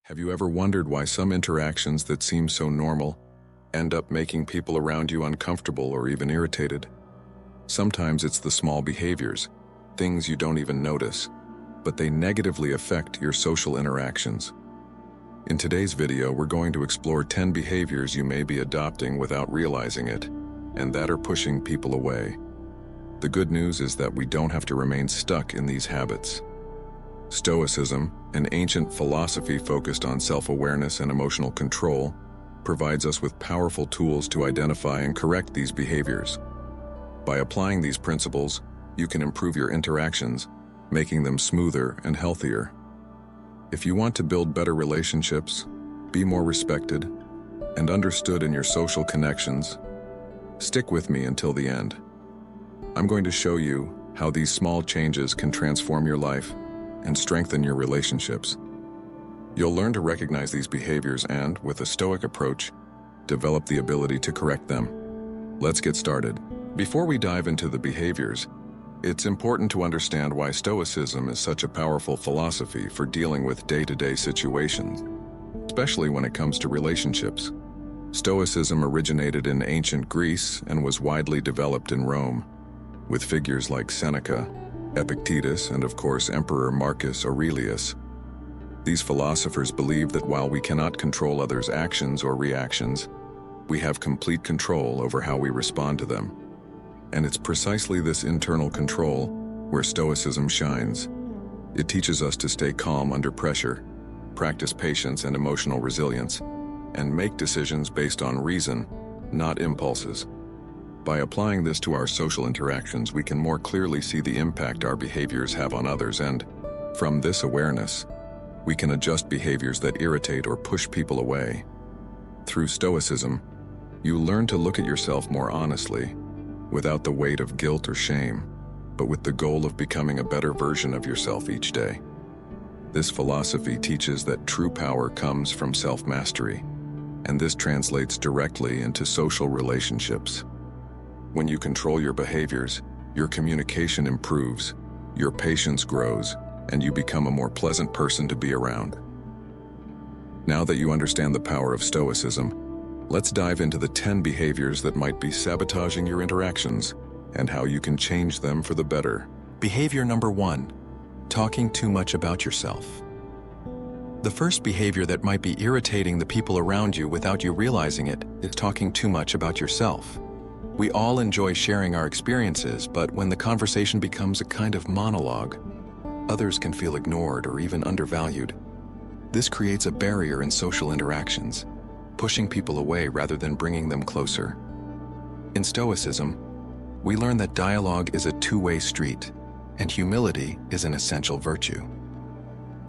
Have you ever wondered why some interactions that seem so normal end up making people around you uncomfortable or even irritated? Sometimes it's the small behaviors, things you don't even notice, but they negatively affect your social interactions. In today's video, we're going to explore 10 behaviors you may be adopting without realizing it, and that are pushing people away. The good news is that we don't have to remain stuck in these habits. Stoicism, an ancient philosophy focused on self-awareness and emotional control, provides us with powerful tools to identify and correct these behaviors. By applying these principles, you can improve your interactions, making them smoother and healthier. If you want to build better relationships, be more respected, and understood in your social connections, stick with me until the end. I'm going to show you how these small changes can transform your life and strengthen your relationships. You'll learn to recognize these behaviors and, with a Stoic approach, develop the ability to correct them. Let's get started. Before we dive into the behaviors, it's important to understand why Stoicism is such a powerful philosophy for dealing with day-to-day situations, especially when it comes to relationships. Stoicism originated in ancient Greece and was widely developed in Rome, with figures like Seneca, Epictetus, and of course Emperor Marcus Aurelius. These philosophers believed that while we cannot control others' actions or reactions, we have complete control over how we respond to them. And it's precisely this internal control where Stoicism shines. It teaches us to stay calm under pressure, practice patience and emotional resilience, and make decisions based on reason, not impulses. By applying this to our social interactions, we can more clearly see the impact our behaviors have on others, and from this awareness, we can adjust behaviors that irritate or push people away. Through Stoicism, you learn to look at yourself more honestly, without the weight of guilt or shame, but with the goal of becoming a better version of yourself each day. This philosophy teaches that true power comes from self-mastery, and this translates directly into social relationships. When you control your behaviors, your communication improves, your patience grows, and you become a more pleasant person to be around. Now that you understand the power of Stoicism, let's dive into the 10 behaviors that might be sabotaging your interactions and how you can change them for the better. Behavior number 1, talking too much about yourself. The first behavior that might be irritating the people around you without you realizing it is talking too much about yourself. We all enjoy sharing our experiences, but when the conversation becomes a kind of monologue, others can feel ignored or even undervalued. This creates a barrier in social interactions, pushing people away rather than bringing them closer. In Stoicism, we learn that dialogue is a two-way street, and humility is an essential virtue.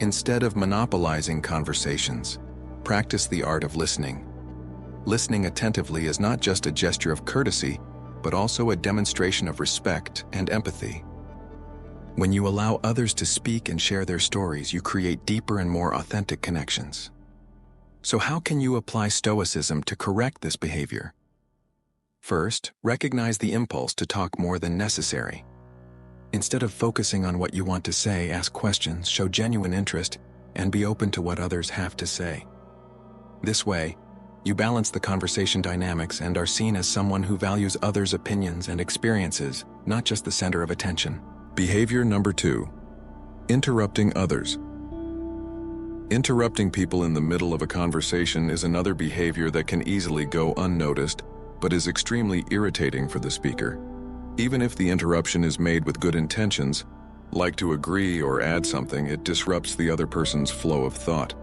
Instead of monopolizing conversations, practice the art of listening. Listening attentively is not just a gesture of courtesy, but also a demonstration of respect and empathy. When you allow others to speak and share their stories, you create deeper and more authentic connections. So how can you apply Stoicism to correct this behavior? First, recognize the impulse to talk more than necessary. Instead of focusing on what you want to say, ask questions, show genuine interest, and be open to what others have to say. This way, you balance the conversation dynamics and are seen as someone who values others' opinions and experiences, not just the center of attention. Behavior number 2, interrupting others. Interrupting people in the middle of a conversation is another behavior that can easily go unnoticed, but is extremely irritating for the speaker. Even if the interruption is made with good intentions, like to agree or add something, it disrupts the other person's flow of thought,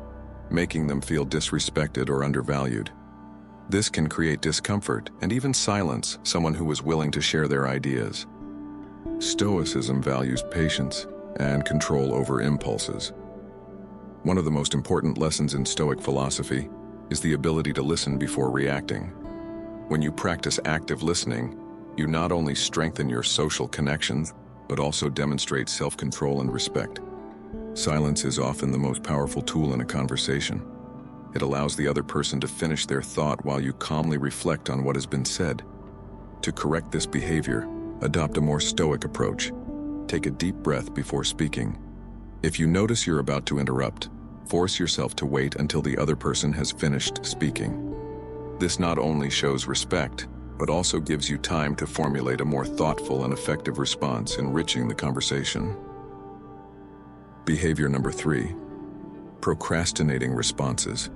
making them feel disrespected or undervalued. This can create discomfort and even silence someone who is willing to share their ideas. Stoicism values patience and control over impulses. One of the most important lessons in Stoic philosophy is the ability to listen before reacting. When you practice active listening, you not only strengthen your social connections, but also demonstrate self-control and respect. Silence is often the most powerful tool in a conversation. It allows the other person to finish their thought while you calmly reflect on what has been said. To correct this behavior, adopt a more stoic approach. Take a deep breath before speaking. If you notice you're about to interrupt, Force yourself to wait until the other person has finished speaking. This not only shows respect, but also gives you time to formulate a more thoughtful and effective response, enriching the conversation. Behavior number 3, procrastinating responses.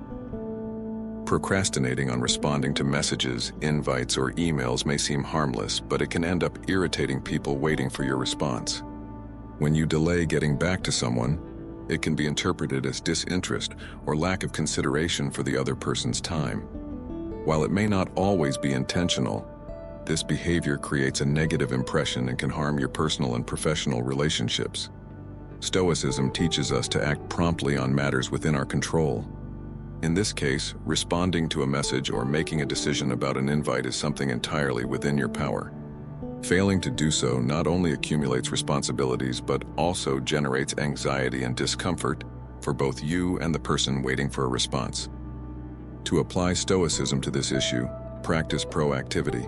Procrastinating on responding to messages, invites, or emails may seem harmless, but it can end up irritating people waiting for your response. When you delay getting back to someone, it can be interpreted as disinterest or lack of consideration for the other person's time. While it may not always be intentional, this behavior creates a negative impression and can harm your personal and professional relationships. Stoicism teaches us to act promptly on matters within our control. In this case, responding to a message or making a decision about an invite is something entirely within your power. Failing to do so not only accumulates responsibilities but also generates anxiety and discomfort for both you and the person waiting for a response. To apply Stoicism to this issue, practice proactivity.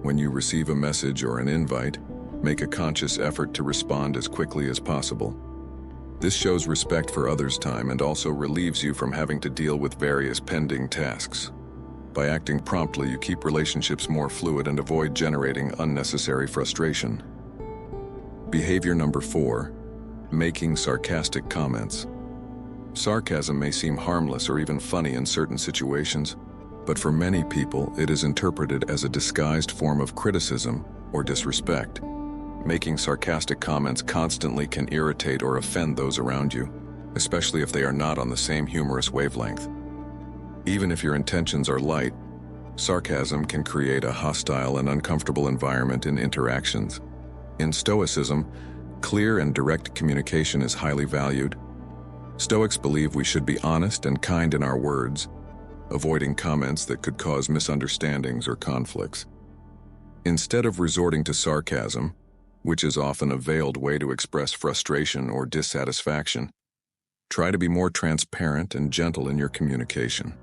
When you receive a message or an invite, make a conscious effort to respond as quickly as possible. This shows respect for others' time and also relieves you from having to deal with various pending tasks. By acting promptly, you keep relationships more fluid and avoid generating unnecessary frustration. Behavior number 4, making sarcastic comments. Sarcasm may seem harmless or even funny in certain situations, but for many people it is interpreted as a disguised form of criticism or disrespect. Making sarcastic comments constantly can irritate or offend those around you, especially if they are not on the same humorous wavelength. Even if your intentions are light, sarcasm can create a hostile and uncomfortable environment in interactions. In Stoicism, clear and direct communication is highly valued. Stoics believe we should be honest and kind in our words, avoiding comments that could cause misunderstandings or conflicts. Instead of resorting to sarcasm, which is often a veiled way to express frustration or dissatisfaction, try to be more transparent and gentle in your communication.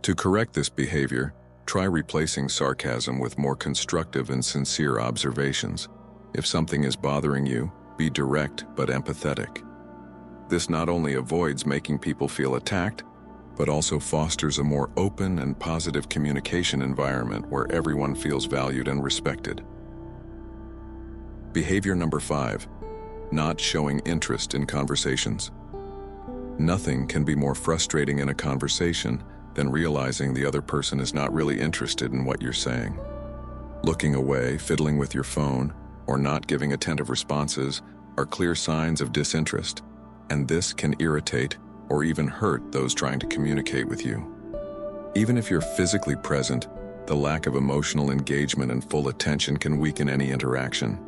To correct this behavior, try replacing sarcasm with more constructive and sincere observations. If something is bothering you, be direct but empathetic. This not only avoids making people feel attacked, but also fosters a more open and positive communication environment where everyone feels valued and respected. Behavior number 5, not showing interest in conversations. Nothing can be more frustrating in a conversation than realizing the other person is not really interested in what you're saying. Looking away, fiddling with your phone, or not giving attentive responses are clear signs of disinterest, and this can irritate or even hurt those trying to communicate with you. Even if you're physically present, the lack of emotional engagement and full attention can weaken any interaction.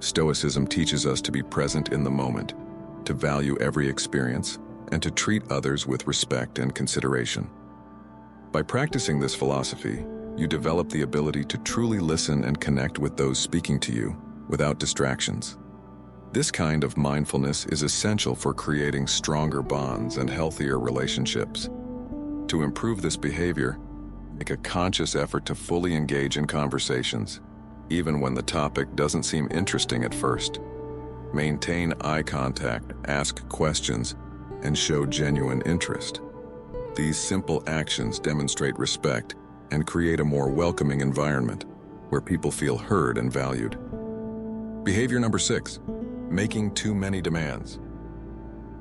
Stoicism teaches us to be present in the moment, to value every experience, and to treat others with respect and consideration. By practicing this philosophy, you develop the ability to truly listen and connect with those speaking to you without distractions. This kind of mindfulness is essential for creating stronger bonds and healthier relationships. To improve this behavior, make a conscious effort to fully engage in conversations, even when the topic doesn't seem interesting at first. Maintain eye contact, ask questions, and show genuine interest. These simple actions demonstrate respect and create a more welcoming environment where people feel heard and valued. Behavior number 6, making too many demands.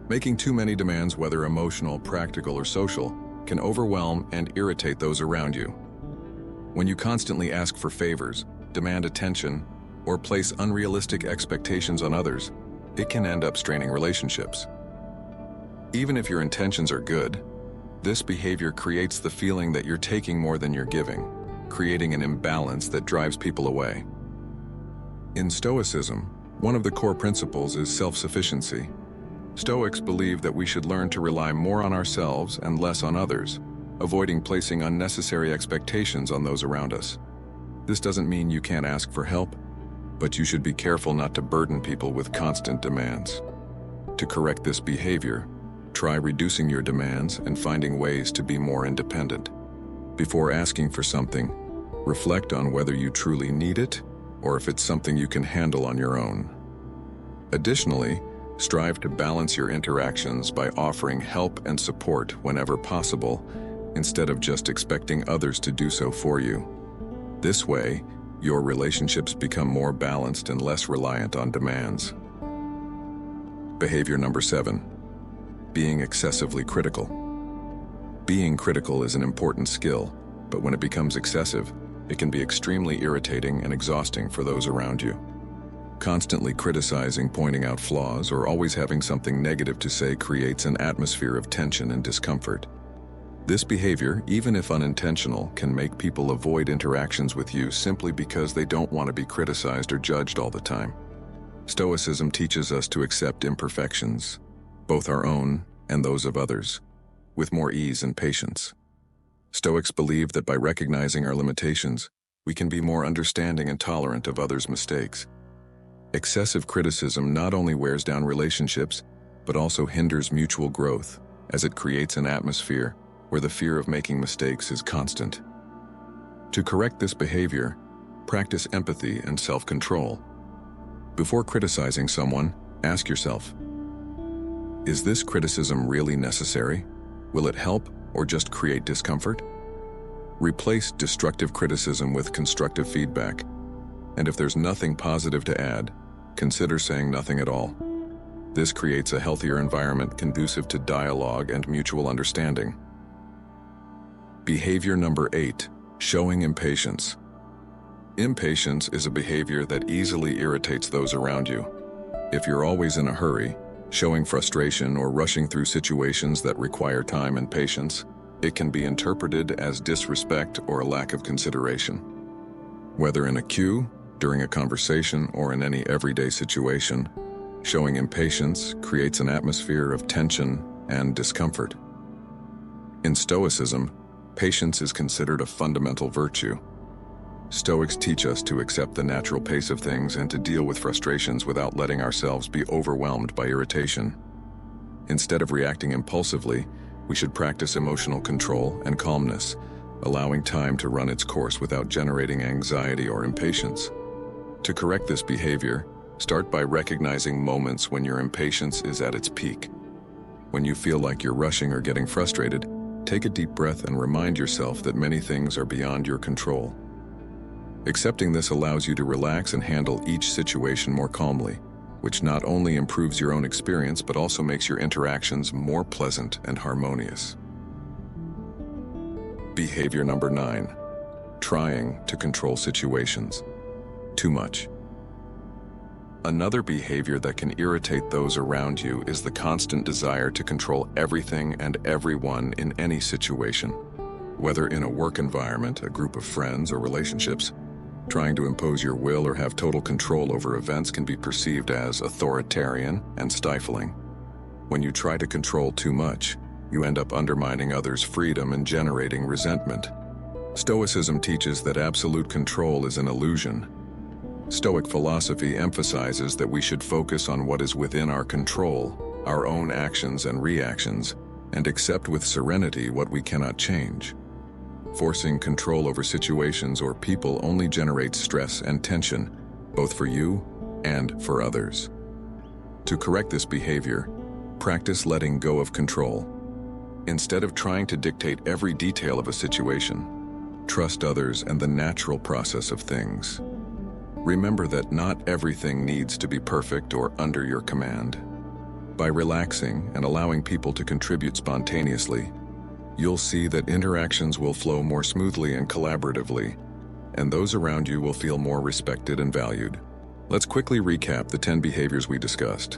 Making too many demands, whether emotional, practical, or social, can overwhelm and irritate those around you. When you constantly ask for favors, demand attention, or place unrealistic expectations on others, it can end up straining relationships. Even if your intentions are good, this behavior creates the feeling that you're taking more than you're giving, creating an imbalance that drives people away. In Stoicism, one of the core principles is self-sufficiency. Stoics believe that we should learn to rely more on ourselves and less on others, avoiding placing unnecessary expectations on those around us. This doesn't mean you can't ask for help, but you should be careful not to burden people with constant demands. To correct this behavior, try reducing your demands and finding ways to be more independent. Before asking for something, reflect on whether you truly need it or if it's something you can handle on your own. Additionally, Strive to balance your interactions by offering help and support whenever possible, instead of just expecting others to do so for you. This way, your relationships become more balanced and less reliant on demands. Behavior number 7. Being excessively critical. Being critical is an important skill, but when it becomes excessive, it can be extremely irritating and exhausting for those around you. Constantly criticizing, pointing out flaws, or always having something negative to say creates an atmosphere of tension and discomfort. This behavior, even if unintentional, can make people avoid interactions with you simply because they don't want to be criticized or judged all the time. Stoicism teaches us to accept imperfections, both our own and those of others, with more ease and patience. Stoics believe that by recognizing our limitations, we can be more understanding and tolerant of others' mistakes. Excessive criticism not only wears down relationships, but also hinders mutual growth, as it creates an atmosphere where the fear of making mistakes is constant. To correct this behavior, practice empathy and self-control. Before criticizing someone, ask yourself, is this criticism really necessary? Will it help or just create discomfort? Replace destructive criticism with constructive feedback, and if there's nothing positive to add, consider saying nothing at all. This creates a healthier environment conducive to dialogue and mutual understanding. Behavior number 8, showing impatience. Impatience is a behavior that easily irritates those around you. If you're always in a hurry, showing frustration or rushing through situations that require time and patience, it can be interpreted as disrespect or a lack of consideration. Whether in a queue, during a conversation, or in any everyday situation, showing impatience creates an atmosphere of tension and discomfort. In Stoicism, patience is considered a fundamental virtue. Stoics teach us to accept the natural pace of things and to deal with frustrations without letting ourselves be overwhelmed by irritation. Instead of reacting impulsively, we should practice emotional control and calmness, allowing time to run its course without generating anxiety or impatience. To correct this behavior, start by recognizing moments when your impatience is at its peak. When you feel like you're rushing or getting frustrated, take a deep breath and remind yourself that many things are beyond your control. Accepting this allows you to relax and handle each situation more calmly, which not only improves your own experience but also makes your interactions more pleasant and harmonious. Behavior number 9, trying to control situations. Too much. Another behavior that can irritate those around you is the constant desire to control everything and everyone in any situation. Whether in a work environment, a group of friends, or relationships, trying to impose your will or have total control over events can be perceived as authoritarian and stifling. When you try to control too much, you end up undermining others' freedom and generating resentment. Stoicism teaches that absolute control is an illusion. Stoic philosophy emphasizes that we should focus on what is within our control, our own actions and reactions, and accept with serenity what we cannot change. Forcing control over situations or people only generates stress and tension, both for you and for others. To correct this behavior, practice letting go of control. Instead of trying to dictate every detail of a situation, trust others and the natural process of things. Remember that not everything needs to be perfect or under your command. By relaxing and allowing people to contribute spontaneously, you'll see that interactions will flow more smoothly and collaboratively, and those around you will feel more respected and valued. Let's quickly recap the 10 behaviors we discussed.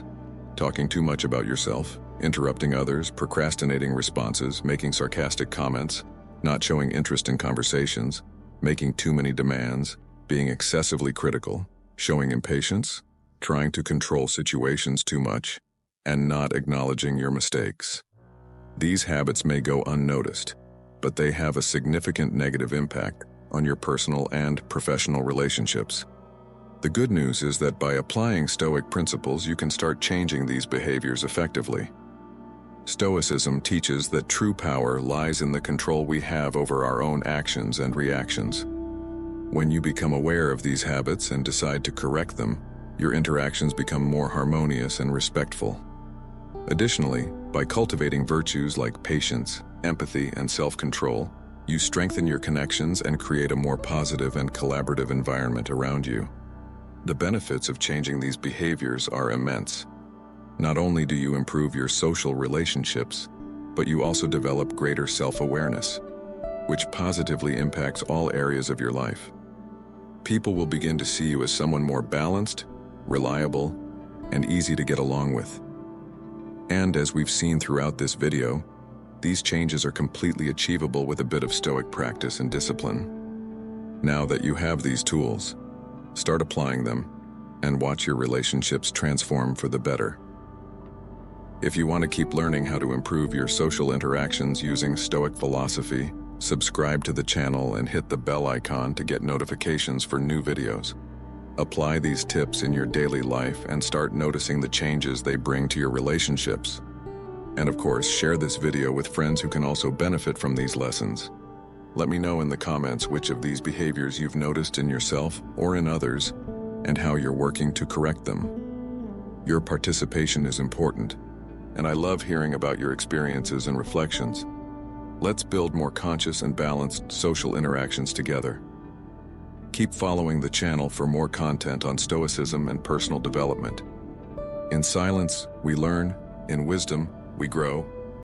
Talking too much about yourself, interrupting others, procrastinating responses, making sarcastic comments, not showing interest in conversations, making too many demands, being excessively critical, showing impatience, trying to control situations too much, and not acknowledging your mistakes. These habits may go unnoticed, but they have a significant negative impact on your personal and professional relationships. The good news is that by applying Stoic principles, you can start changing these behaviors effectively. Stoicism teaches that true power lies in the control we have over our own actions and reactions. When you become aware of these habits and decide to correct them, your interactions become more harmonious and respectful. Additionally, by cultivating virtues like patience, empathy, and self-control, you strengthen your connections and create a more positive and collaborative environment around you. The benefits of changing these behaviors are immense. Not only do you improve your social relationships, but you also develop greater self-awareness, which positively impacts all areas of your life. People will begin to see you as someone more balanced, reliable, and easy to get along with. And as we've seen throughout this video, these changes are completely achievable with a bit of Stoic practice and discipline. Now that you have these tools, start applying them and watch your relationships transform for the better. If you want to keep learning how to improve your social interactions using Stoic philosophy, subscribe to the channel and hit the bell icon to get notifications for new videos. Apply these tips in your daily life and start noticing the changes they bring to your relationships. And of course, share this video with friends who can also benefit from these lessons. Let me know in the comments which of these behaviors you've noticed in yourself or in others, and how you're working to correct them. Your participation is important, and I love hearing about your experiences and reflections. Let's build more conscious and balanced social interactions together. Keep following the channel for more content on Stoicism and personal development. In silence, we learn. In wisdom, we grow.